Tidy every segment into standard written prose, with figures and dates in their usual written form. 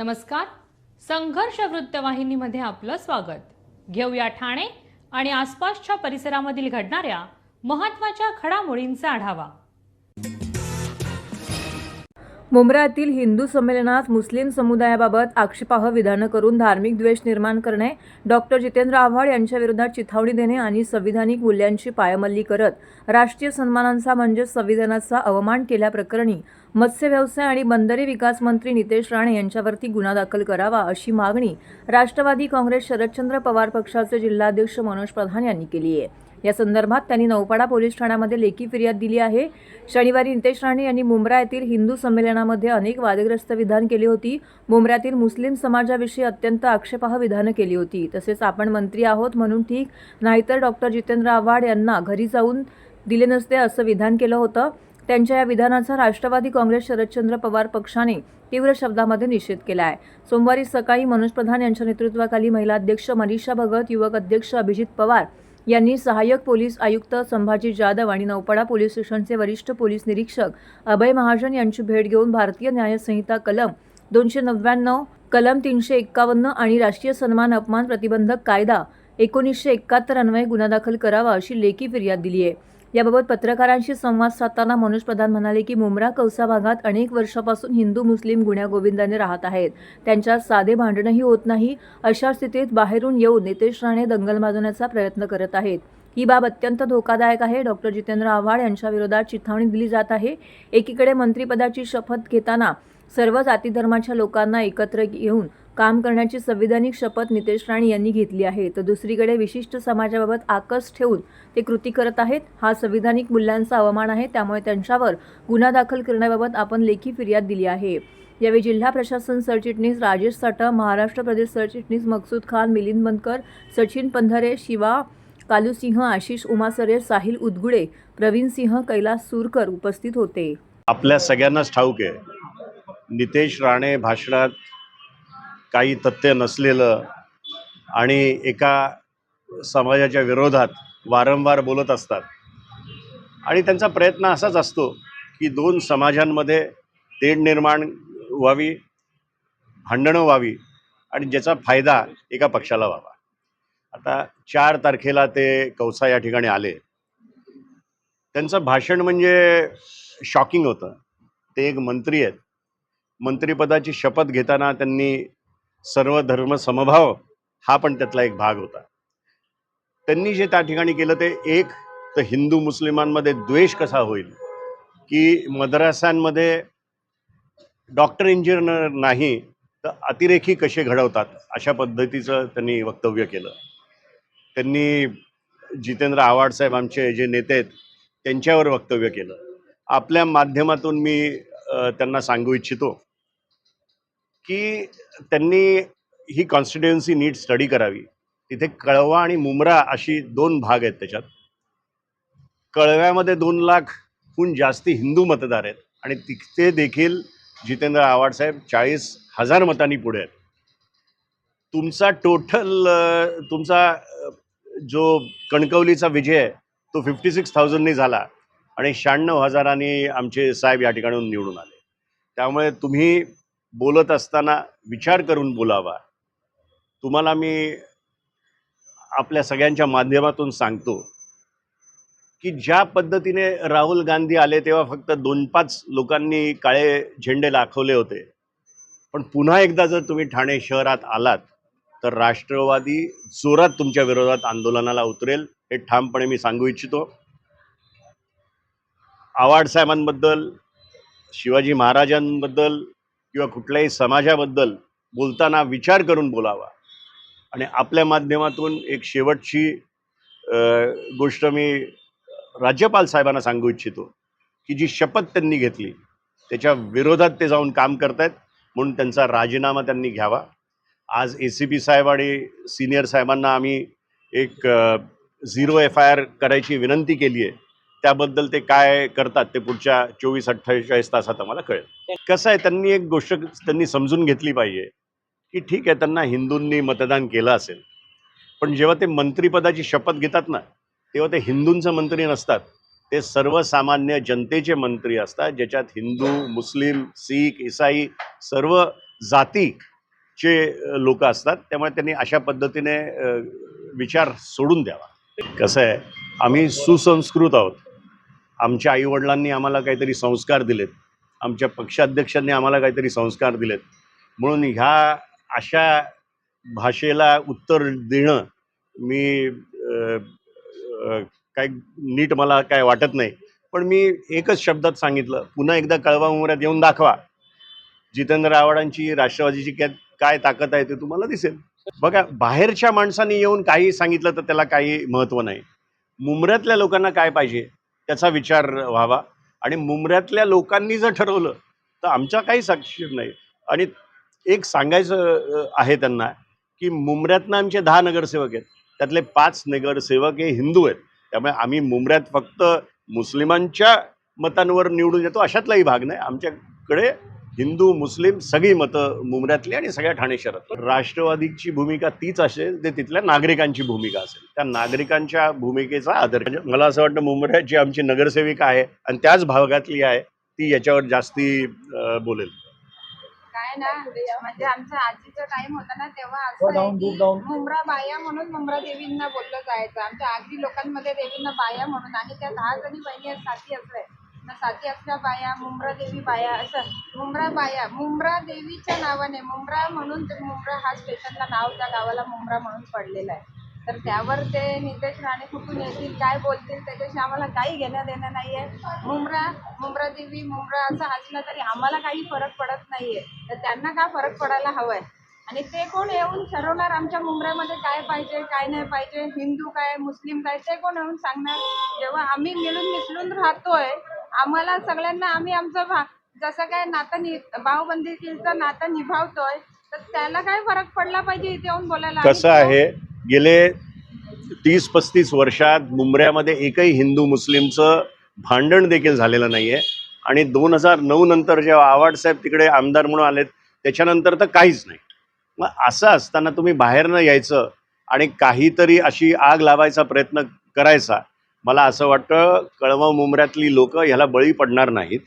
नमस्कार. संघर्ष वृत्तवाहिनीमध्ये आपलं स्वागत. घेऊया ठाणे आणि आसपासच्या परिसरामधील घडणाऱ्या महत्त्वाच्या घडामोडींचा आढावा. मुंब्रा येथील हिंदू संमेलनात मुस्लिम समुदायाबाबत आक्षेपार्ह विधानं करून धार्मिक द्वेष निर्माण करणे, डॉक्टर जितेंद्र आव्हाड यांच्या विरोधात चिथावणी देणे आणि संविधानिक मूल्यांची पायमल्ली करत राष्ट्रीय सन्मानांचा म्हणजेच संविधानाचा अवमान केल्याप्रकरणी मत्स्य व्यवसाय आणि बंदरे विकास मंत्री नितेश राणे यांच्यावरती गुन्हा दाखल करावा अशी मागणी राष्ट्रवादी काँग्रेस शरदचंद्र पवार पक्षाचे जिल्हाध्यक्ष मनोज प्रधान यांनी केली आहे. या संदर्भात त्यांनी नौपाडा पोलीस ठाण्यामध्ये लेखी फिर्याद दिली आहे. शनिवारी नितेश राणे यांनी मुंब्रा येथील हिंदू संमेलनामध्ये अनेक वादग्रस्त विधान केली होती. मुंब्र्यातील मुस्लिम समाजाविषयी अत्यंत आक्षेपार्ह विधानं केली होती. तसेच आपण मंत्री आहोत म्हणून ठीक, नाहीतर डॉक्टर जितेंद्र आव्हाड यांना घरी जाऊन दिले नसते असं विधान केलं होतं. त्यांच्या या विधानाचा राष्ट्रवादी काँग्रेस शरदचंद्र पवार पक्षाने तीव्र शब्दामध्ये निषेध केला आहे. सोमवारी सकाळी मनोज प्रधान यांच्या नेतृत्वाखाली महिला अध्यक्ष मनीषा भगत, युवक अध्यक्ष अभिजित पवार यांनी सहाय्यक पोलीस आयुक्त संभाजी जाधव आणि नौपाडा पोलीस स्टेशनचे वरिष्ठ पोलीस निरीक्षक अभय महाजन यांची भेट घेऊन भारतीय न्याय संहिता कलम 299, कलम 351 आणि राष्ट्रीय सन्मान अपमान प्रतिबंधक कायदा 1971 अन्वये गुन्हा दाखल करावा अशी लेखी फिर्याद दिली आहे. याबाबत पत्रकारांशी संवाद साधताना मनोज प्रधान म्हणाले की मुंब्रा कौसा भागात अनेक वर्षापासून हिंदू मुस्लिम गुण्यागोविंदाने राहत आहेत. त्यांच्यात साधे भांडणही होत नाही. अशा स्थितीत बाहेरून येऊन नितेश राणे दंगल माजवण्याचा प्रयत्न करत आहेत. ही बाब अत्यंत धोकादायक आहे. डॉक्टर जितेंद्र आव्हाड यांच्या विरोधात चिथावणी दिली जात आहे. एकीकडे मंत्रिपदाची शपथ घेताना सर्व जाती धर्माच्या लोकांना एकत्र येऊन काम करण्याची संविधानिक शपथ नितेश राणे यांनी घेतली आहे, तर दुसरीकडे विशिष्ट समाजाबाबत आकस ठेवून ते कृती करत आहेत. हा संविधानिक मूल्यांचा अवमान आहे. त्यामुळे त्यांच्यावर गुन्हा दाखल करण्याबाबत आपण लेखी फिर्याद दिली आहे. यावेळी जिल्हा प्रशासन सरचिटणीस राजेश साठा, महाराष्ट्र प्रदेश सरचिटणीस मकसूद खान, मिलिंद बनकर, सचिन पंधरे, शिवा कालूसिंह, आशिष उमासरे, साहिल उदगुडे, प्रवीण सिंह, कैलास सूरकर उपस्थित होते. आपल्या सगळ्यांनाच ठाऊक आहे, नितेश राणे भाषणात काही तथ्य नसलेलं आणि एका समाजाच्या विरोधात वारंवार बोलत असतात. आणि त्यांचा प्रयत्न असाच असतो की दोन समाजांमध्ये तेढ निर्माण व्हावी, भांडणं व्हावी आणि ज्याचा फायदा एका पक्षाला व्हावा. आता 4 तारखेला ते कौसा या ठिकाणी आले. त्यांचं भाषण म्हणजे शॉकिंग होतं. ते एक मंत्री आहेत. मंत्रिपदाची शपथ घेताना त्यांनी सर्व धर्म समभाव हा पण त्यातला एक भाग होता. त्यांनी जे त्या ठिकाणी केलं ते एक तर हिंदू मुस्लिमांमध्ये द्वेष कसा होईल, की मद्रासांमध्ये डॉक्टर इंजिनियर नाही तर अतिरेकी कसे घडवतात, अशा पद्धतीचं त्यांनी वक्तव्य केलं. त्यांनी जितेंद्र आव्हाड साहेब आमचे जे नेते आहेत त्यांच्यावर वक्तव्य केलं. आपल्या माध्यमातून मी त्यांना सांगू इच्छितो की त्यांनी ही कॉन्स्टिट्युएन्सी नीट स्टडी करावी. तिथे कळवा आणि मुंब्रा अशी 2 भाग आहेत. त्याच्यात कळव्यामध्ये 2 लाखहून जास्ती हिंदू मतदार आहेत आणि तिथे देखील जितेंद्र आव्हाड साहेब 40,000 मतांनी पुढे आहेत. तुमचा तुमचा जो कणकवलीचा विजय आहे तो 56,000नी झाला आणि 96,000नी आमचे साहेब या ठिकाणून निवडून आले. त्यामुळे तुम्ही बोलत असताना विचार करून बोलावा. तुम्हाला मी आपल्या सगळ्यांच्या माध्यमातून सांगतो की ज्या पद्धतीने राहुल गांधी आले तेव्हा फक्त 2-5 लोकांनी काळे झेंडे दाखवले होते, पण पुन्हा एकदा जर तुम्ही ठाणे शहरात आलात तर राष्ट्रवादी जोरात तुमच्या विरोधात आंदोलनाला उतरेल, हे ठामपणे मी सांगू इच्छितो. आव्हाड साहेबांबद्दल, शिवाजी महाराजांबद्दल किंवा कुठल्याही समाजाबद्दल बोलताना विचार करून बोलावा. आणि आपल्या माध्यमातून एक शेवटची गोष्ट मी राज्यपाल साहेबांना सांगू इच्छितो की जी शपथ त्यांनी घेतली त्याच्या विरोधात ते जाऊन काम करतायत, म्हणून त्यांचा राजीनामा त्यांनी घ्यावा. आज ACP साहेब आणि सिनियर साहेबांना आम्ही एक 0 FIR करायची विनंती केली आहे. त्याबद्दल ते काय करतात ते पुढच्या 24-48 तासात आम्हाला कळेल. कसं आहे, त्यांनी एक गोष्ट त्यांनी समजून घेतली पाहिजे की ठीक आहे, त्यांना हिंदूंनी मतदान केलं असेल, पण जेव्हा ते मंत्रिपदाची शपथ घेतात ना तेव्हा ते हिंदूंचे मंत्री नसतात, ते सर्वसामान्य जनतेचे मंत्री असतात, ज्याच्यात हिंदू, मुस्लिम, सीख, ईसाई सर्व जाती लोक असतात, त्यामुळे त्यांनी अशा पद्धतीने विचार सोडून द्यावा. कसं आहे, आम्ही सुसंस्कृत आहोत. आमच्या आईवडिलांनी आम्हाला काहीतरी संस्कार दिलेत, आमच्या पक्षाध्यक्षांनी आम्हाला काहीतरी संस्कार दिलेत, म्हणून ह्या अशा भाषेला उत्तर देणं मी काय नीट मला काय वाटत नाही. पण मी एकच शब्दात सांगितलं, पुन्हा एकदा कळवा मुंबऱ्यात येऊन दाखवा. जितेंद्र आव्हाडांची, राष्ट्रवादीची काय ताकद आहे ते तुम्हाला दिसेल. बघा, बाहेरच्या माणसांनी येऊन काही सांगितलं तर त्याला काही महत्त्व नाही. मुंबऱ्यातल्या लोकांना काय पाहिजे त्याचा विचार व्हावा, आणि मुंबऱ्यातल्या लोकांनी जर ठरवलं तर आमचा काही साक्षीर नाही. आणि एक सांगायचं आहे त्यांना की मुंबऱ्यातनं आमचे 10 नगरसेवक आहेत, त्यातले 5 नगरसेवक हे हिंदू आहेत. त्यामुळे आम्ही मुंबऱ्यात फक्त मुस्लिमांच्या मतांवर निवडून येतो अशातलाही भाग नाही. आमच्याकडे हिंदू मुस्लिम सगळी मतं मुंबऱ्यातली आणि सगळ्या ठाणे शहरातली. राष्ट्रवादीची भूमिका तीच असेल ते तिथल्या नागरिकांची भूमिका असेल. त्या नागरिकांच्या भूमिकेचा आदर. म्हणजे मला असं वाटतं मुंबऱ्यात जी आमची नगरसेविका आहे आणि त्याच भागातली आहे ती याच्यावर जास्ती बोलेल. काय ना, म्हणजे आमचा आजीचा टाइम होता ना, तेव्हा असं आहे की मुंब्रा बाया म्हणून मुंब्रा देवींना बोललं जायचं. आमच्या आजी लोकांमध्ये देवींना बाया म्हणून आहे. त्या 10 जणी बहिणी आहेत, साथी असल्या साथी असल्या बाया, मुंब्रा देवी बाया, असं मुंब्रा बाया, मुंब्रा देवीच्या नावाने मुंब्रा म्हणून ते मुंब्रा हा स्टेशनला नाव त्या गावाला मुंब्रा म्हणून पडलेलं आहे. तर त्यावर ते नितेश राणे कुठून येतील, काय बोलतील, त्याच्याशी आम्हाला काही घेणं देणं नाही आहे. मुंब्रा देवी मुंब्रा असं असलं तरी आम्हाला काही फरक पडत नाही आहे. तर त्यांना का फरक पडायला हवं आहे, आणि ते कोण येऊन ठरवणार आमच्या मुंबऱ्यामध्ये काय पाहिजे काय नाही पाहिजे, हिंदू काय मुस्लिम काय, ते कोण येऊन सांगणार. जेव्हा आम्ही मिळून मिसळून राहतोय, आम्हाला सगळ्यांना आम्ही आमचं जसं काय नातं भाऊबंदीचं नातं निभावतोय, तर त्याला काय फरक पडला पाहिजे इथे येऊन बोलायला. कसं आहे, गेले 30-35 वर्षात मुंबऱ्यामध्ये एकही हिंदू मुस्लिमचं भांडण देखील झालेलं नाही आहे. आणि 2009 नंतर जेव्हा आव्हाडसाहेब तिकडे आमदार म्हणून आलेत त्याच्यानंतर तर काहीच नाही. मग असं असताना तुम्ही बाहेरनं यायचं आणि काहीतरी अशी आग लावायचा प्रयत्न करायचा, मला असं वाटतं कळवा मुंबऱ्यातली लोक ह्याला बळी पडणार नाहीत.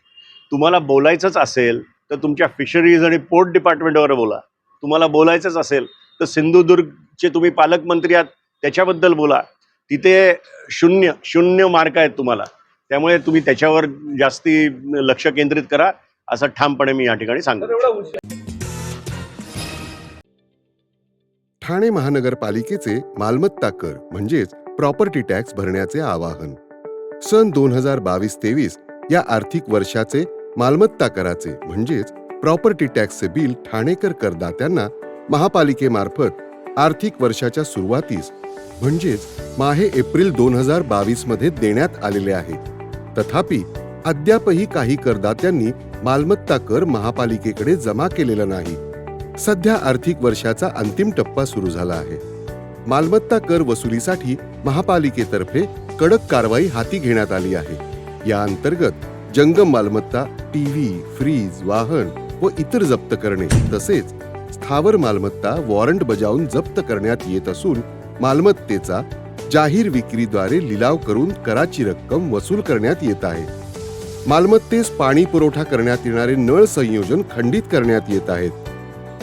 तुम्हाला बोलायचंच असेल तर तुमच्या फिशरीज आणि पोर्ट डिपार्टमेंटवर बोला. तुम्हाला बोलायचंच असेल तर सिंधुदुर्गचे तुम्ही पालकमंत्री आहात त्याच्याबद्दल बोला. तिथे शून्य मार्क आहेत तुम्हाला, त्यामुळे तुम्ही त्याच्यावर जास्ती लक्ष केंद्रित करा, असं ठामपणे मी या ठिकाणी सांगतो. ठाणे महानगरपालिकेचे मालमत्ता कर म्हणजेच प्रॉपर्टी टॅक्स भरण्याचे आवाहन. सन 2022-23 या आर्थिक वर्षाचे मालमत्ता कराचे म्हणजेच प्रॉपर्टी टॅक्सचे बिल ठाणेकर करदात्यांना महापालिकेमार्फत आर्थिक वर्षाच्या सुरुवातीस म्हणजेच माहे एप्रिल 2022 मध्ये देण्यात आलेले आहे. तथापि अद्यापही काही करदात्यांनी मालमत्ता कर महापालिकेकडे जमा केलेला नाही. सध्या आर्थिक वर्षाचा अंतिम टप्पा सुरू झाला आहे. मालमत्ता कर वसुलीसाठी महापालिकेतर्फे कडक कारवाई हाती घेण्यात आली आहे. या अंतर्गत जंगम मालमत्ता, टीव्ही, फ्रीज, वाहन व इतर जप्त करणे तसेच स्थावर मालमत्ता वॉरंट बजावून जप्त करण्यात येत असून मालमत्तेचा जाहीर विक्रीद्वारे लिलाव करून कराची रक्कम वसूल करण्यात येत आहे. मालमत्तेस पाणी पुरवठा करण्यात येणारे नळ संयोजन खंडित करण्यात येत आहेत.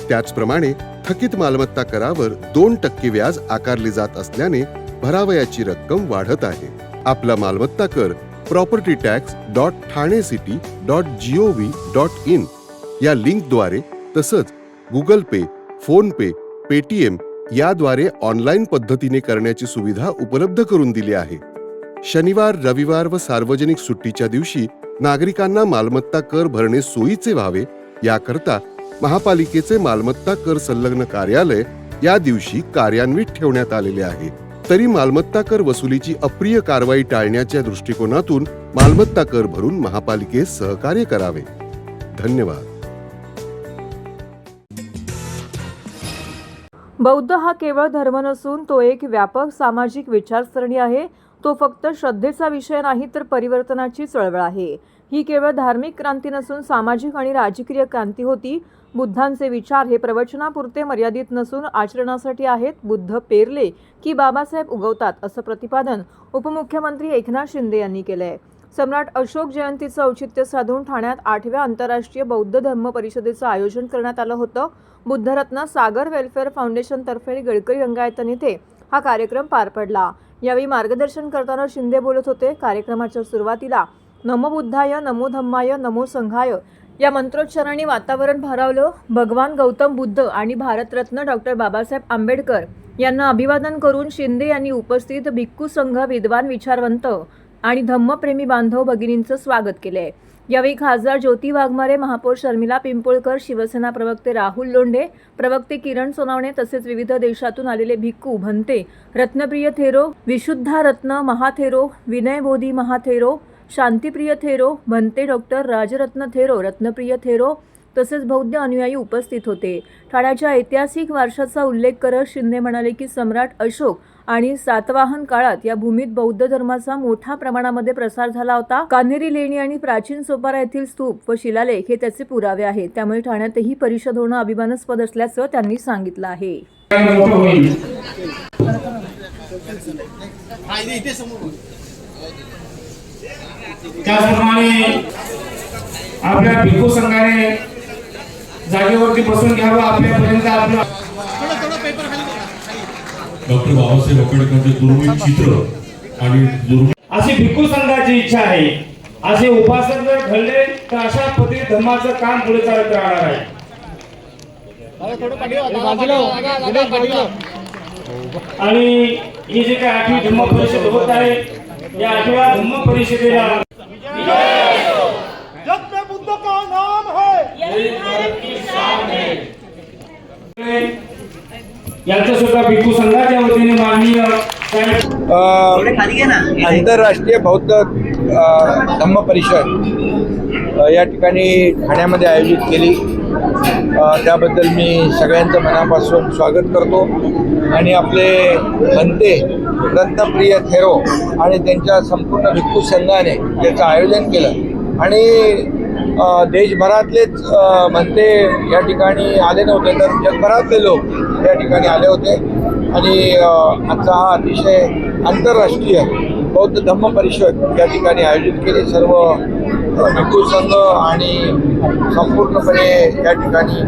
त्याचप्रमाणे थकीत मालमत्ता करावर 2% व्याज आकारले जात असल्याने भरावयाची रक्कम वाढत आहे. आपला मालमत्ता कर propertytax.thanecity.gov.in या लिंकद्वारे तसंच गुगल पे, फोन पे, पेटीएम याद्वारे ऑनलाईन पद्धतीने करण्याची सुविधा उपलब्ध करून दिली आहे. शनिवार, रविवार व सार्वजनिक सुट्टीच्या दिवशी नागरिकांना मालमत्ता कर भरणे सोयीचे व्हावे याकरता महापालिकेचे मालमत्ता कर संलग्न कार्यालय या दिवशी कार्यान्वित ठेवण्यात आलेले आहे. तरी मालमत्ता कर वसुलीची अप्रिय कारवाई टाळण्याच्या दृष्टिकोनातून मालमत्ता कर भरून महापालिकेस सहकार्य करावे. धन्यवाद. बौद्ध हा केवळ धर्म नसून तो एक व्यापक सामाजिक विचारसरणी आहे. तो फक्त श्रद्धेचा विषय नाही तर परिवर्तनाची चळवळ आहे. ही केवळ धार्मिक क्रांती नसून सामाजिक आणि राजकीय क्रांती होती. बुद्धांचे विचार हे प्रवचनापुरते मर्यादित नसून आचरणासाठी आहेत. बुद्ध पेरले की बाबासाहेब उगवतात असं प्रतिपादन उपमुख्यमंत्री एकनाथ शिंदे यांनी केलंय. सम्राट अशोक जयंतीचं औचित्य साधून ठाण्यात 8व्या आंतरराष्ट्रीय बौद्ध धम्म परिषदेचं आयोजन करण्यात आलं होतं. बुद्धरत्न सागर वेलफेअर फाउंडेशनतर्फे गडकरी रंगायतन येथे हा कार्यक्रम पार पडला. यावेळी मार्गदर्शन करताना शिंदे बोलत होते. कार्यक्रमाच्या सुरुवातीला नमो बुद्धाय, नमो धम्माय, नमो संघाय या मंत्रोच्चारांनी वातावरण भारावलं. भगवान गौतम बुद्ध आणि भारतरत्न डॉक्टर बाबासाहेब आंबेडकर यांना अभिवादन करून शिंदे यांनी उपस्थित भिक्खू संघ, विद्वान, विचारवंत आणि धम्मप्रेमी बांधव भगिनींचं स्वागत केले. यावेळी खासदार ज्योती वाघमारे, महापौर शर्मिला पिंपळकर, शिवसेना प्रवक्ते राहुल लोंढे, प्रवक्ते किरण सोनावणे तसेच विविध देशातून आलेले भिक्खू, भंते, रत्नप्रिय थेरो, विशुद्धा रत्न महाथेरो, विनय बोधी महाथेरो, शांतिप्रिय थेरो, भंते डॉक्टर राजरत्न थेरो, रत्नप्रिय थेरो तसेच बौद्ध अनुयायी उपस्थित होते. ठाण्याच्या ऐतिहासिक वारशाचा उल्लेख करत शिंदे म्हणाले की सम्राट अशोक आणि सातवाहन काळात या भूमीत बौद्ध धर्माचा मोठ्या प्रमाणामध्ये प्रसार झाला होता. कान्हेरी लेणी आणि प्राचीन सोपारा येथील स्तूप व शिलालेख हे त्याचे पुरावे आहेत. त्यामुळे ठाण्यातही परिषद होणं अभिमानास्पद असल्याचं त्यांनी सांगितलं आहे. त्याचप्रमाणे आपल्या भिक्खू संघाने जागेवरती बसून घ्यावं. आपल्यापर्यंत आपलं डॉक्टर बाबासाहेब आंबेडकरांचे दुर्मिळ चित्र आणि अशी भिक्खू संघाची इच्छा आहे. असे उपासक जर घडले तर अशा पद्धतीने धर्माचं काम पुढे चालत राहणार आहे. आणि ही जी काही 8वी धम्म परिषद होत आहे, या 8व्या धम्म परिषदेला जग में बुद्ध का नाम है, यही भारत की शान है. यांचं सुद्धा भिक्खू संघाच्या वतीने माननीय आंतरराष्ट्रीय बौद्ध धम्म परिषद या ठिकाणी ठाण्यामध्ये आयोजित केली. त्याबद्दल मी सगळ्यांचं मनापासून स्वागत करतो. आणि आपले भंते रत्नप्रिय थेरो आणि त्यांच्या संपूर्ण भिक्खू संघाने याचं आयोजन केलं. आणि देशभरातलेच भंते या ठिकाणी आले नव्हते, तर जगभरातले लोक या ठिकाणी आले होते. आणि आजचा हा अतिशय आंतरराष्ट्रीय बौद्ध धम्म परिषद या ठिकाणी आयोजित केली. सर्व भिक्खू संघ आणि संपूर्णपणे या ठिकाणी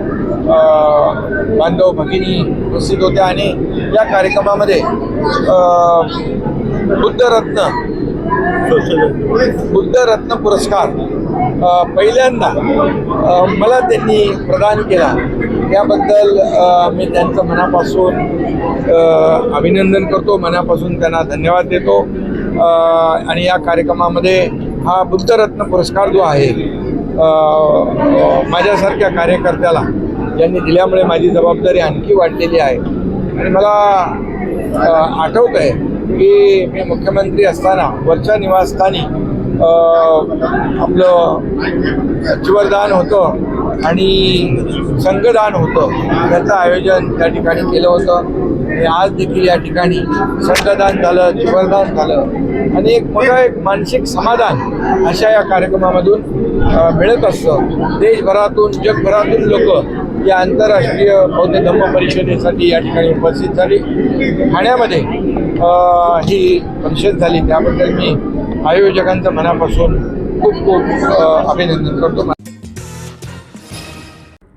बांधव भगिनी उपस्थित होत्या. आणि या कार्यक्रमामध्ये बुद्धरत्न पुरस्कार पहिल्यांदा मला त्यांनी प्रदान केला. त्याबद्दल मी त्यांचं मनापासून अभिनंदन करतो, मनापासून त्यांना धन्यवाद देतो. आणि या कार्यक्रमामध्ये हा बुद्धरत्न पुरस्कार जो आहे माझ्यासारख्या कार्यकर्त्याला ज्यांनी दिल्यामुळे माझी जबाबदारी आणखी वाढलेली आहे. आणि मला आठवत आहे की मी मुख्यमंत्री असताना वरच्या निवासस्थानी आपलं जीवदान होतं आणि संघदान होतं, त्याचं आयोजन त्या ठिकाणी केलं होतं. आणि आज देखील या ठिकाणी संघदान झालं, जीवदान झालं आणि एक मोठं एक मानसिक समाधान अशा या कार्यक्रमामधून मिळत असतं. देशभरातून जगभरातून लोक या आंतरराष्ट्रीय बौद्ध धम्म परिषदेसाठी या ठिकाणी उपस्थित झाली. ठाण्यामध्ये ही परिषद झाली, त्याबद्दल मी आयोजकांचं मनापासून खूप खूप अभिनंदन करतो.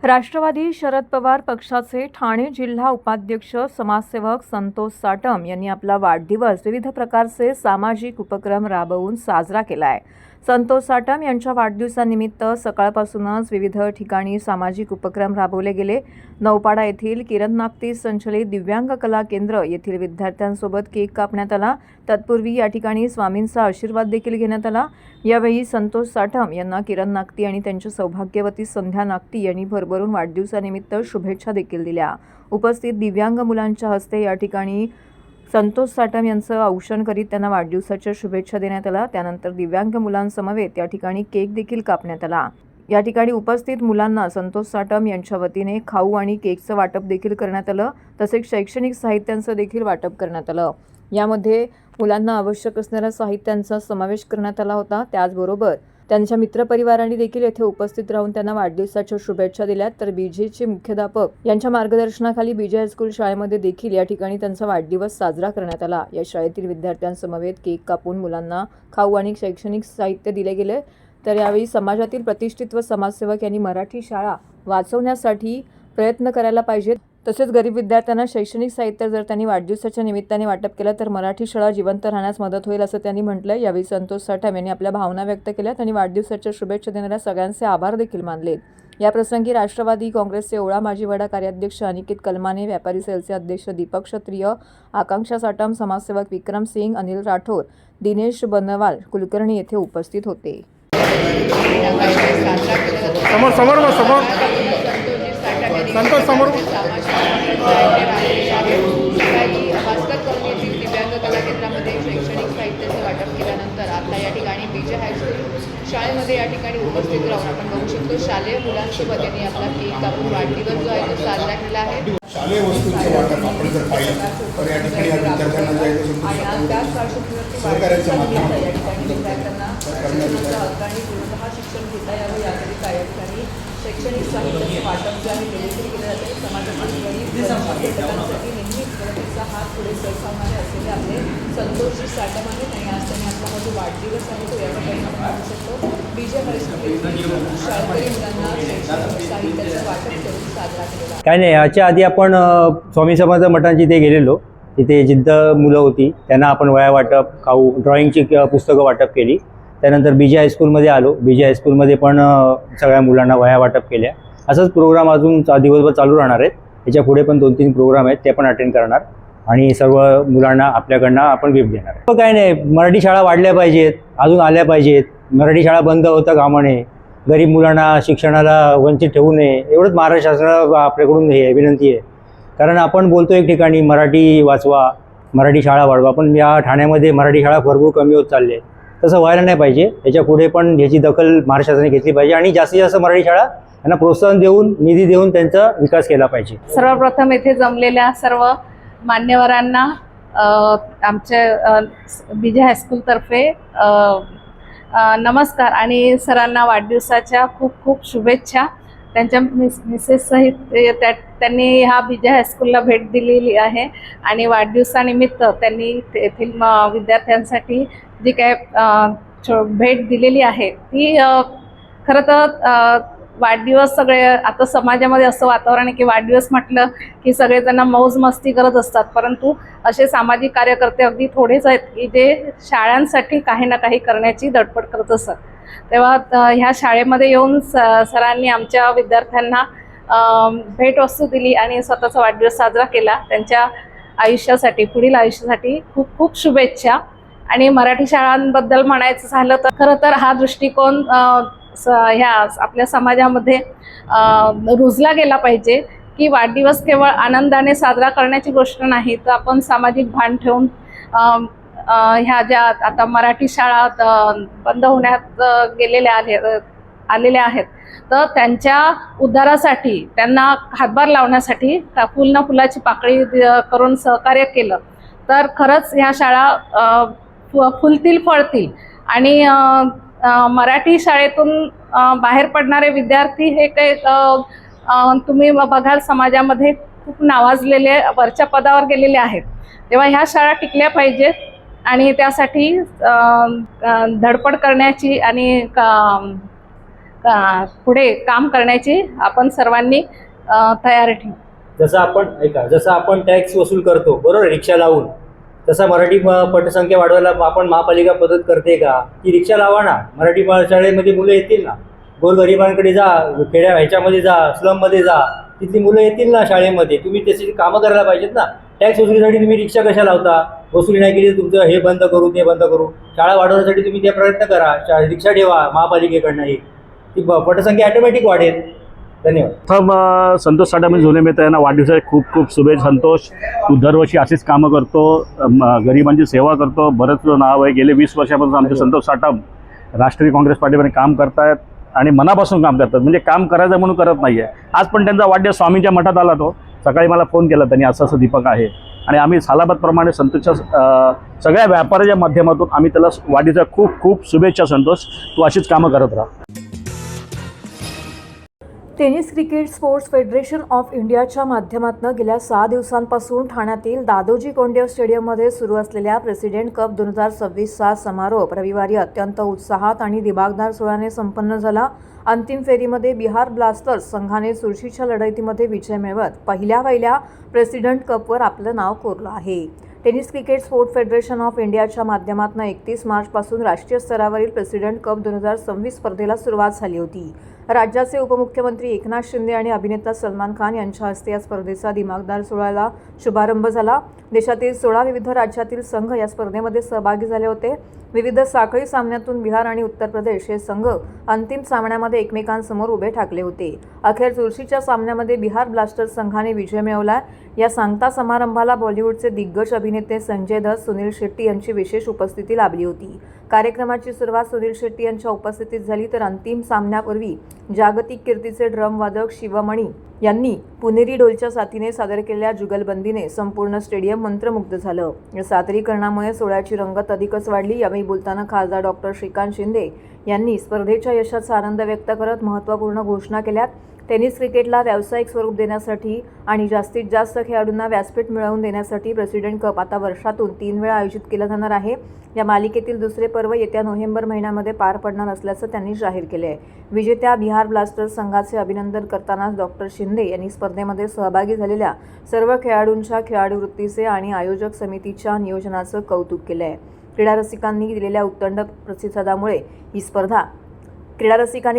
राष्ट्रवादी शरद पवार पक्षाचे ठाणे जिल्हा उपाध्यक्ष समाजसेवक संतोष साटम यांनी आपला वाढदिवस विविध प्रकारचे सामाजिक उपक्रम राबवून साजरा केला आहे. संतोष साटम यांच्या वाढदिवसानिमित्त सकाळपासूनच विविध ठिकाणी सामाजिक उपक्रम राबवले गेले. नौपाडा येथील किरण नागती संचलित दिव्यांग कला केंद्र येथील विद्यार्थ्यांसोबत केक कापण्यात आला. तत्पूर्वी या ठिकाणी स्वामींचा आशीर्वाद देखील घेण्यात आला. यावेळी संतोष साटम यांना किरण नागती आणि त्यांच्या सौभाग्यवती संध्या नागती यांनी भरभरून वाढदिवसानिमित्त शुभेच्छा देखील दिल्या. उपस्थित दिव्यांग मुलांच्या हस्ते या ठिकाणी संतोष साटम यांचं औक्षण करीत त्यांना वाढदिवसाच्या शुभेच्छा देण्यात आल्या. त्यानंतर दिव्यांग मुलांसमवेत या ठिकाणी केक देखील कापण्यात आला. या ठिकाणी उपस्थित मुलांना संतोष साटम यांच्या वतीने खाऊ आणि केकचं वाटप देखील करण्यात आलं. तसेच शैक्षणिक साहित्यांचं देखील वाटप करण्यात आलं. यामध्ये मुलांना आवश्यक असणाऱ्या साहित्यांचा समावेश करण्यात आला होता. त्याचबरोबर त्यांच्या मित्रपरिवारांनी देखील येथे उपस्थित राहून त्यांना वाढदिवसाच्या शुभेच्छा दिल्या. तर बीजेचे मुख्याध्यापक यांच्या मार्गदर्शनाखाली बीजे हायस्कूल शाळेमध्ये देखील या ठिकाणी त्यांचा वाढदिवस साजरा करण्यात आला. या शाळेतील विद्यार्थ्यांसमवेत केक कापून मुलांना खाऊ आणि शैक्षणिक साहित्य दिले गेले. तर यावेळी समाजातील प्रतिष्ठित व समाजसेवक यांनी मराठी शाळा वाचवण्यासाठी प्रयत्न करायला पाहिजेत. तसेच गरीब विद्यार्थ्यांना शैक्षणिक साहित्य जर त्यांनी वाढदिवसाच्या निमित्ताने वाटप केलं तर मराठी शाळा जिवंत राहण्यास मदत होईल असं त्यांनी म्हटलंय. यावेळी संतोष साठम यांनी आपल्या भावना व्यक्त केल्या. त्यांनी वाढदिवसाच्या शुभेच्छा देणाऱ्या सगळ्यांचे आभार देखील मानले. या प्रसंगी राष्ट्रवादी काँग्रेसचे ओळा माजी वडा कार्याध्यक्ष अनिकेत कलमाने, व्यापारी सेलचे अध्यक्ष दीपक क्षत्रिय, आकांक्षा साटम, समाजसेवक विक्रम सिंग, अनिल राठोड, दिनेश बनवाल कुलकर्णी येथे उपस्थित होते. समोर समोर बस, समोर संतोष समोर. दिव्यांग कला केंद्रामध्ये शैक्षणिक साहित्याचं वाटप केल्यानंतर आता या ठिकाणी बीजे हायस्कूल शाळेमध्ये या ठिकाणी उपस्थित राहून आपण बघू शकतो शालेय मुलांसोबत यांनी आपला केक कापून वाढदिवस जो आहे तो साजरा केला आहे. शालेय वस्तूंचं वाटप आपण जर पाहिलं तर या ठिकाणी विद्यार्थ्यांना आणि आज त्याच पार्श्वभूमीवरती सहकार्याच्या माध्यमातून या ठिकाणी विद्यार्थ्यांना शिक्षणाचा हक्क आणि पूर्णतः शिक्षण घेता यावं यासाठी या ठिकाणी शैक्षणिक साहित्याचे वाटप जे आहे ते देखील केलं जाते. समाजातील गरीब घटकांसाठी नेहमीच मदतीचा हात पुढे सरसावणारे असलेले आपले संतोषजी साटम आहेत आणि आज त्यांनी आपला हा जो वाढदिवस आहे तो या ठिकाणी आपण पाहू शकतो. बीजे हायस्कूल शाळकरी मुलांना शैक्षणिक साहित्याचं वाटप करून साजरा केलेला. काय नाही, याच्या आधी आपण स्वामी समर्थ मठांची इथे गेलेलो. तिथे जिद्द मुलं होती त्यांना आपण वह्या वाटप, खाऊ, ड्रॉइंगची पुस्तकं वाटप केली. त्यानंतर बीजे हायस्कूलमध्ये आलो. बीजे हायस्कूलमध्ये पण सगळ्या मुलांना वह्या वाटप केल्या. असंच प्रोग्राम अजून दिवसभर चालू राहणार आहेत. याच्या पुढे पण 2-3 प्रोग्राम आहेत ते पण अटेंड करणार आणि सर्व मुलांना आपल्याकडनं आपण गिफ्ट देणार. काय नाही, मराठी शाळा वाढल्या पाहिजेत, अजून आल्या पाहिजेत. मराठी शाळा बंद होता कामा नये. गरीब मुलांना शिक्षणाला वंचित ठेवू नये एवढंच महाराष्ट्र शासनाला आपल्याकडून हे विनंती आहे. कारण आपण बोलतो एक ठिकाणी मराठी वाचवा, मराठी शाळा वाढवा, पण या ठाण्यामध्ये मराठी शाळा भरपूर कमी होत चालली आहे. तसं व्हायला नाही पाहिजे. याच्या पुढे पण याची दखल महाराष्ट्र शासनाने घेतली पाहिजे आणि जास्तीत जास्त मराठी शाळा यांना प्रोत्साहन देऊन, निधी देऊन त्यांचा विकास केला पाहिजे. सर्वप्रथम येथे जमलेल्या सर्व मान्यवरांना आमच्या बीजे हायस्कूलतर्फे नमस्कार आणि सरांना वाढदिवसाच्या खूप खूप शुभेच्छा. त्यांच्या मिसेससहित त्यांनी ह्या बीजे हायस्कूलला भेट दिलेली आहे आणि वाढदिवसानिमित्त त्यांनी येथील विद्यार्थ्यांसाठी जी काय भेट दिलेली आहे ती खरं तर वाढदिवस सगळे आता समाजामध्ये असं वातावरण आहे की वाढदिवस म्हटलं की सगळेजण मौज मस्ती करत असतात, परंतु असे सामाजिक कार्यकर्ते अगदी थोडेच आहेत की जे शाळांसाठी काही ना काही करण्याची धडपड करत असतात. तेव्हा ह्या शाळेमध्ये येऊन सरांनी आमच्या विद्यार्थ्यांना भेटवस्तू दिली आणि स्वतःचा वाढदिवस साजरा केला. त्यांच्या आयुष्यासाठी, पुढील आयुष्यासाठी खूप खूप शुभेच्छा. आणि मराठी शाळांबद्दल म्हणायचं झालं तर खरं तर हा दृष्टिकोन ह्या आपल्या समाजामध्ये रुजला गेला पाहिजे की वाढदिवस केवळ आनंदाने साजरा करण्याची गोष्ट नाही, तर आपण सामाजिक भान ठेवून ह्या ज्या आता मराठी शाळा बंद होण्यात आलेल्या आहेत तर त्यांच्या उद्धारासाठी, त्यांना हातभार लावण्यासाठी फुल ना फुलाची पाकळी करून सहकार्य केलं तर खरंच ह्या शाळा फुलतील, फळतील. आणि मराठी शाळेतून बाहेर पडणारे विद्यार्थी हे काही तुम्ही बघाल समाजामध्ये खूप नावाजलेले, वरच्या पदावर गेलेले आहेत. तेव्हा ह्या शाळा टिकल्या पाहिजेत आणि त्यासाठी धडपड करण्याची आणि पुढे काम करण्याची आपण सर्वांनी तयारी ठेवू. जसं आपण टॅक्स वसूल करतो बरोबर, रिक्षा लावून, तसा मराठी पटसंख्या वाढवायला आपण महापालिका मदत करते का? ती रिक्षा लावा ना. मराठी शाळेमध्ये मुलं येतील ना. गोरगरिबांकडे जा, ह्याच्यामध्ये जा, स्लममध्ये जा, तिथली मुलं येतील ना शाळेमध्ये. तुम्ही त्याची कामं करायला पाहिजेत ना. टॅक्स वसुलीसाठी तुम्ही रिक्षा कशा लावता? वसुली नाही केली तुमचं हे बंद करू, ते बंद करू. शाळा वाढवण्यासाठी तुम्ही ते प्रयत्न करा. रिक्षा ठेवा महापालिकेकडनं. ही ती पटसंख्या ऑटोमॅटिक वाढेल. धन्यवाद. प्रथम संतोष साटम जुने मित्र यांना वाढदिवसाच्या खूप खूप शुभेच्छा. संतोष, तू दरवर्षी अशीच कामं करतो, गरिबांची सेवा करतो. बरंच नाव आहे. गेले 20 वर्षापासून आमचे संतोष साटम राष्ट्रीय काँग्रेस पार्टीमध्ये काम करतायत आणि मनापासून काम करतात. म्हणजे काम करायचं म्हणून करत नाही आहे. आज पण त्यांचा वाढदिवस स्वामींच्या मठात आला. तो सकाळी मला फोन केला त्यांनी, असं असं दीपक आहे आणि आम्ही सालाबादप्रमाणे संतोषच्या सगळ्या व्यापाऱ्याच्या माध्यमातून आम्ही त्याला वाढीच्या खूप खूप शुभेच्छा. संतोष, तू अशीच कामं करत राहा. Tennis cricket sports federation of इंडियाच्या माध्यमातून गेल्या 6 दिवसांपासून ठाण्यातील दादोजी कोंडदेव स्टेडियममध्ये सुरू असलेल्या प्रेसिडेंट कप 2026चा समारोप रविवारी अत्यंत उत्साहात आणि दिमागदार सोहळ्याने संपन्न झाला. अंतिम फेरीमध्ये बिहार ब्लास्टर्स संघाने चुरशीच्या लढतीमध्ये विजय मिळवत पहिल्या प्रेसिडेंट कपवर आपलं नाव कोरलं आहे. Tennis cricket sport federation of इंडियाच्या माध्यमातून 31 मार्चपासून राष्ट्रीय स्तरावरील प्रेसिडेंट कप 2026 स्पर्धेला सुरुवात झाली होती. राज्याचे उपमुख्यमंत्री एकनाथ शिंदे आणि अभिनेता सलमान खान यांच्या हस्ते या स्पर्धेचा दिमागदार सोहळ्याला शुभारंभ झाला. देशातील 16 विविध राज्यातील संघ या स्पर्धेमध्ये सहभागी झाले होते. विविध साखळी सामन्यातून बिहार आणि उत्तर प्रदेश हे संघ अंतिम सामन्यामध्ये एकमेकांसमोर उभे ठाकले होते. अखेर चुरशीच्या सामन्यामध्ये बिहार ब्लास्टर्स संघाने विजय मिळवला. या सांगता समारंभाला बॉलिवूडचे दिग्गज अभिनेते संजय दत्त, सुनील शेट्टी यांची विशेष उपस्थिती लाभली होती. कार्यक्रमाची सुरुवात सुनील शेट्टी यांच्या उपस्थितीत झाली, तर अंतिम सामन्यापूर्वी जागतिक कीर्तीचे ड्रम वादक शिवमणी यांनी पुणेरी ढोलच्या साथीने सादर केलेल्या जुगलबंदीने संपूर्ण स्टेडियम मंत्रमुग्ध झालं. या सादरीकरणामुळे सोहळ्याची रंगत अधिकच वाढली. यावेळी बोलताना खासदार डॉक्टर श्रीकांत शिंदे यांनी स्पर्धेच्या यशाचा आनंद व्यक्त करत महत्त्वपूर्ण घोषणा केल्या. टेनिस क्रिकेटला व्यावसायिक स्वरूप देण्यासाठी आणि जास्तीत जास्त खेळाडूंना व्यासपीठ मिळवून देण्यासाठी प्रेसिडेंट कप आता वर्षातून 3 वेळा आयोजित केला जाणार आहे. या मालिकेतील दुसरे पर्व येत्या नोव्हेंबर महिन्यामध्ये पार पडणार असल्याचं त्यांनी जाहीर केले आहे. विजेत्या बिहार ब्लास्टर्स संघाचे अभिनंदन करतानाच डॉक्टर शिंदे यांनी स्पर्धेमध्ये सहभागी झालेल्या सर्व खेळाडूंच्या खेळाडू वृत्तीचे आणि आयोजक समितीच्या नियोजनाचं कौतुक केलं आहे. क्रीडा रसिकांनी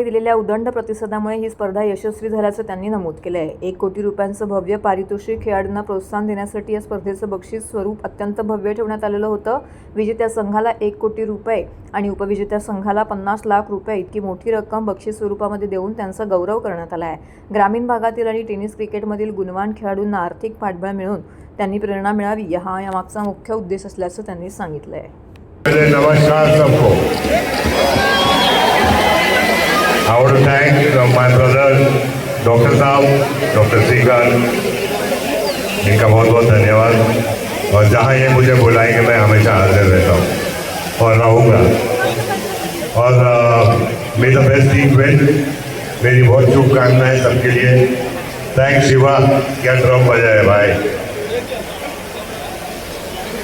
दिलेल्या उदंड प्रतिसादामुळे ही स्पर्धा यशस्वी झाल्याचं त्यांनी नमूद केलं आहे. 1 कोटी रुपयांचं भव्य पारितोषिक खेळाडूंना प्रोत्साहन देण्यासाठी या स्पर्धेचं बक्षीस स्वरूप अत्यंत भव्य ठेवण्यात आलेलं होतं. विजेत्या संघाला 1 कोटी रुपये आणि उपविजेत्या संघाला 50 लाख रुपये इतकी मोठी रक्कम बक्षीस स्वरूपामध्ये देऊन त्यांचा गौरव करण्यात आला आहे. ग्रामीण भागातील आणि टेनिस क्रिकेटमधील गुणवान खेळाडूंना आर्थिक पाठबळ मिळून त्यांनी प्रेरणा मिळावी हा यामागचा मुख्य उद्देश असल्याचं त्यांनी सांगितलं आहे. नमस्कार सबको. I want to thank my brothers, doctor साहब, डॉक्टर श्रीकांत, इनका बहुत बहुत धन्यवाद. और जहाँ ये मुझे बुलाएंगे मैं हमेशा हाजिर रहता हूँ और रहूँगा. और may the best team win. मेरी बहुत शुभकामनाएं सबके लिए. थैंक्स शिवा, क्या ड्रम बजाए भाई.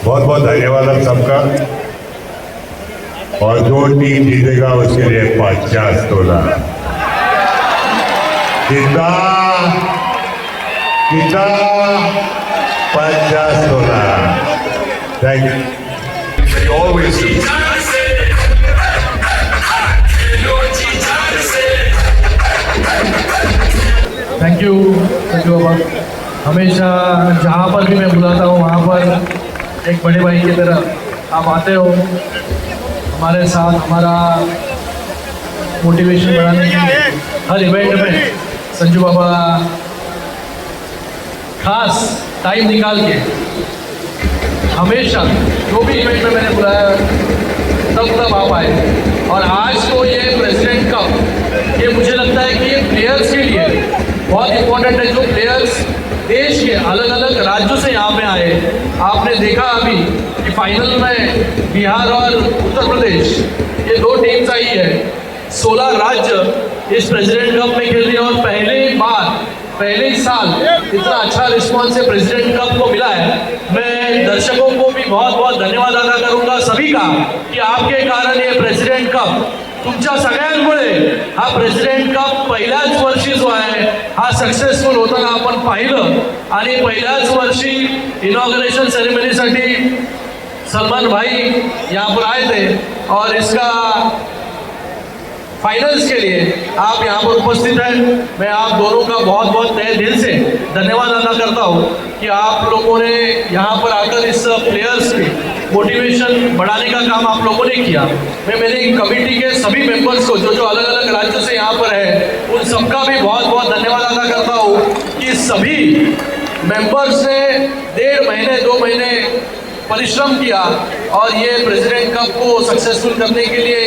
बहुत बहुत धन्यवाद आप सबका. और जो टीम जीतेगा उसके लिए 50 तोला. कितना 50 तोला. Thank you. Always thank you बाबा. हमेशा जहाँ पर भी मैं बुलाता हूँ वहाँ पर एक बड़े भाई की तरह आप आते हो, हमारे साथ हमारा मोटिवेशन बढ़ाने के लिए हर इवेंट में संजू बाबा खास टाइम निकाल के हमेशा जो भी इवेंट में मैंने बुलाया तब आप आए. और आज तो ये प्रेसिडेंट कप ये मुझे लगता है कि ये प्लेयर्स के लिए बहुत इम्पोर्टेंट है. जो प्लेयर्स देश के अलग अलग राज्यों से यहाँ पे आए, आपने देखा अभी कि फाइनल में बिहार और उत्तर प्रदेश ये 2 टीम्स आई है. 16 राज्य इस प्रेसिडेंट कप में खेल रही है और पहले ही साल इतना अच्छा रिस्पॉन्स है प्रेसिडेंट कप को मिला है. मैं दर्शकों को भी बहुत बहुत धन्यवाद अदा करूंगा सभी का की आपके कारण ये प्रेसिडेंट कप तुमच्या सगळ्यांमुळे हा प्रेसिडेंट कप पहिल्याच वर्षी जो आहे हा सक्सेसफुल होताना आपण पाहिलं. आणि पहिल्याच वर्षी इनॉग्रेशन सेरेमनीसाठी सलमान भाई यहाँ पर आए थे और इसका फाइनल्स के लिए आप यहाँ पर उपस्थित हैं. मैं आप दोनों का बहुत बहुत तहे दिल से धन्यवाद अदा करता हूँ कि आप लोगों ने यहाँ पर आकर इस प्लेयर्स की मोटिवेशन बढ़ाने का काम आप लोगों ने किया. मैं मेरी कमेटी के सभी मेंबर्स को जो अलग अलग राज्यों से यहाँ पर है उन सबका भी बहुत बहुत धन्यवाद अदा करता हूँ कि सभी मेंबर्स ने 1.5 महीने 2 महीने परिश्रम किया और ये प्रेसिडेंट कप को सक्सेसफुल करने के लिए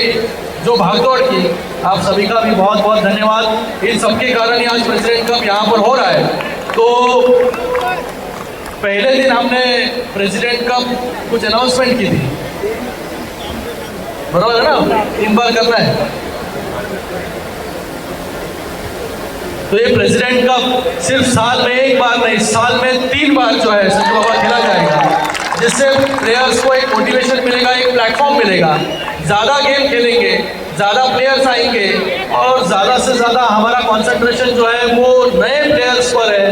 जो भागदौड़ की. आप सभी का भी बहुत बहुत धन्यवाद. इन सबके कारण ही आज प्रेसिडेंट कप यहाँ पर हो रहा है. तो पहले दिन हमने प्रेसिडेंट कप कुछ अनाउंसमेंट की थी, बराबर है ना, 3 बार करना है। तो ये प्रेसिडेंट कप सिर्फ साल में 1 बार नहीं, साल में 3 बार जो है संजू बाबा खेला जाएगा, जिससे प्लेयर्स को एक मोटिवेशन मिलेगा, एक प्लेटफॉर्म मिलेगा, ज़्यादा गेम खेलेंगे, ज़्यादा प्लेयर्स आएंगे और ज़्यादा से ज़्यादा हमारा कंसंट्रेशन जो है वो नए प्लेयर्स पर है,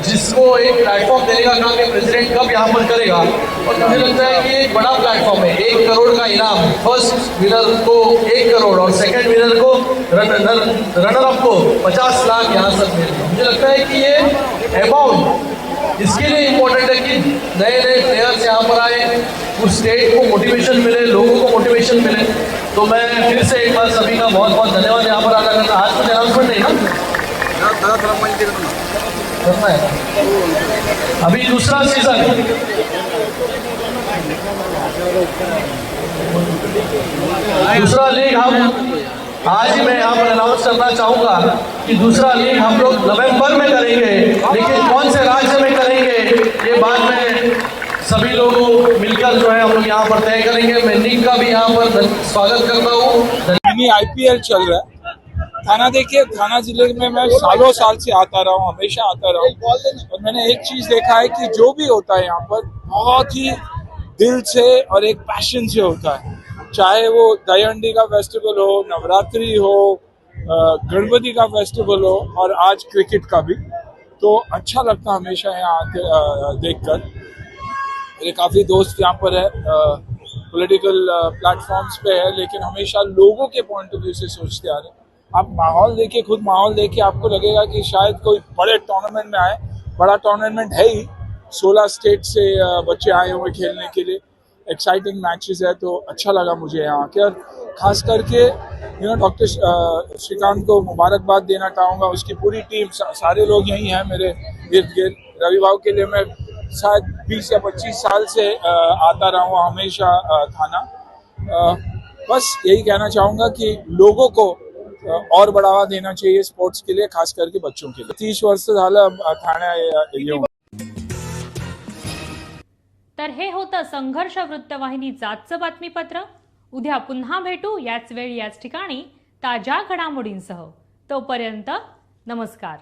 जिसको एक प्लेटफॉर्म देने का काम ये प्रेसिडेंट कप यहाँ पर करेगा। और मुझे लगता है कि एक बड़ा प्लेटफॉर्म है, 1 करोड़ का इनाम, फर्स्ट विनर को 1 करोड़ और सेकंड विनर को रनर अप को 50 लाख यहाँ सब मिलेगा। मुझे लगता है कि ये अमाउंट इसके लिए इम्पोर्टेंट है कि नए नए प्लेयर्स यहाँ पर आए, उस स्टेट को मोटिवेशन मिले, लोगों को मोटिवेशन मिले। तो मैं फिर से एक बार सभी का बहुत बहुत धन्यवाद यहाँ पर अदा करता। आज कुछ अनाउंसमेंट नहीं ना करना है, अभी दूसरा सीजन, दूसरा लीग हम आज ही मैं यहाँ पर अनाउंस करना चाहूँगा कि दूसरा लीग हम लोग नवंबर में करेंगे, लेकिन कौन से राज्य में करेंगे ये बाद में सभी लोग मिलकर जो है हम लोग यहाँ पर तय करेंगे। मैं लीग का भी यहाँ पर स्वागत करता हूँ। IPL चल रहा है थाना, देखिए थाना जिले में मैं सालों साल से आता रहा हूँ, हमेशा आता रहा हूँ, और मैंने एक चीज देखा है कि जो भी होता है यहाँ पर बहुत ही दिल से और एक पैशन से होता है, चाहे वो दहीहंडी का फेस्टिवल हो, नवरात्रि हो, गणपति का फेस्टिवल हो और आज क्रिकेट का भी। तो अच्छा लगता हमेशा यहाँ आके देखकर। मेरे काफ़ी दोस्त यहाँ पर है, पॉलिटिकल प्लेटफॉर्म्स पे है, लेकिन हमेशा लोगों के पॉइंट ऑफ व्यू से सोचते आ रहे हैं। आप माहौल देखिए, खुद माहौल देखिए, आपको लगेगा कि शायद कोई बड़े टूर्नामेंट में आए। बड़ा टूर्नामेंट है ही, 16 स्टेट से बच्चे आए हुए खेलने के लिए, एक्साइटिंग मैचेस है। तो अच्छा लगा मुझे यहाँ आके, और खास करके डॉक्टर श्रीकांत को मुबारकबाद देना चाहूँगा, उसकी पूरी टीम, सारे लोग यहीं हैं मेरे इर्द गिर्द। रवि भाव के लिए मैं शायद 20 या 25 साल से आता रहा हूँ हमेशा थाना। बस यही कहना चाहूँगा कि लोगों को और बढ़ावा देना चाहिए स्पोर्ट्स के लिए, खास करके बच्चों के लिए। 30 वर्ष झालं ठाणे येऊन। तर हे होतं संघर्ष वृत्तवाहिनीचं आजचं बातमीपत्र। उद्या पुन्हा भेटू याच वेळी याच ठिकाणी ताज्या घडामोडींसह। तोपर्यंत नमस्कार।